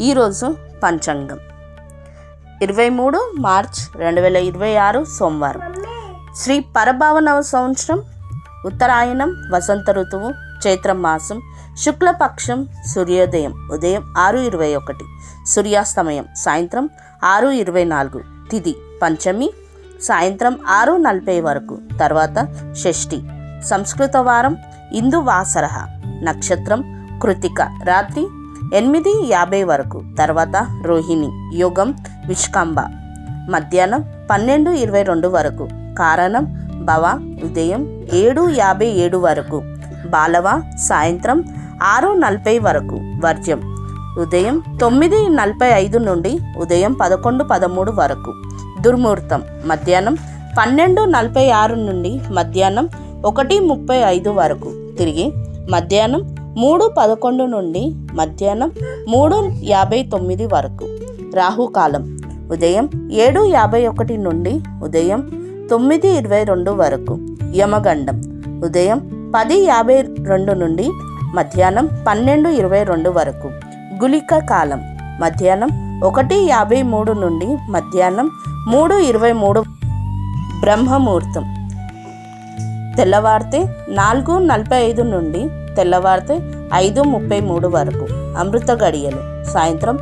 ఈరోజు పంచాంగం 23 మార్చ్ 2026 సోమవారం. శ్రీ పరభావనవ సంవత్సరం, ఉత్తరాయణం, వసంత ఋతువు, చైత్రం మాసం, శుక్లపక్షం, సూర్యోదయం ఉదయం 6:21, సూర్యాస్తమయం సాయంత్రం 6:24, తిథి పంచమి సాయంత్రం 6:40 వరకు, తర్వాత షష్ఠి. సంస్కృత వారం ఇందువాసర, నక్షత్రం కృతిక, రాత్రి 8:50 వరకు, తర్వాత రోహిణి, యోగం విష్కంభ, మధ్యాహ్నం 12:22 వరకు, కారణం భవ, ఉదయం 7:57 వరకు, బాలవ సాయంత్రం 6:40 వరకు, వర్జ్యం ఉదయం 9:45 నుండి ఉదయం 11:13 వరకు, దుర్ముహూర్తం మధ్యాహ్నం 12:46 నుండి మధ్యాహ్నం 1:35 వరకు, తిరిగి మధ్యాహ్నం 3:11 నుండి మధ్యాహ్నం 3:59 వరకు, రాహుకాలం ఉదయం 7:51 నుండి ఉదయం 9:22 వరకు, యమగండం ఉదయం 10:52 నుండి మధ్యాహ్నం 12:22 వరకు, గుళిక కాలం మధ్యాహ్నం 1:53 నుండి మధ్యాహ్నం 3:23, బ్రహ్మముహూర్తం తెల్లవారితే 4:45 నుండి తెల్లవారితే 5:33 వరకు, అమృత గడియలు సాయంత్రం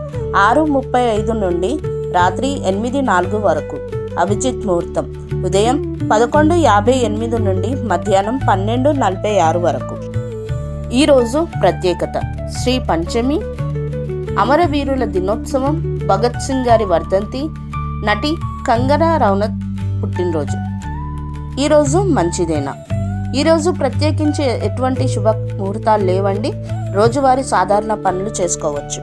6:35 నుండి రాత్రి 8:04 వరకు, అభిజిత్ ముహూర్తం ఉదయం 11:58 నుండి మధ్యాహ్నం 12:46 వరకు. ఈరోజు ప్రత్యేకత: శ్రీ పంచమి, అమరవీరుల దినోత్సవం, భగత్ సింగ్ గారి వర్ధంతి, నటి కంగనా రనౌత్ పుట్టినరోజు. ఈరోజు మంచిదేనా? ఈరోజు ప్రత్యేకించి ఎటువంటి శుభ ముహూర్తాలు లేవండి. రోజువారీ సాధారణ పనులు చేసుకోవచ్చు.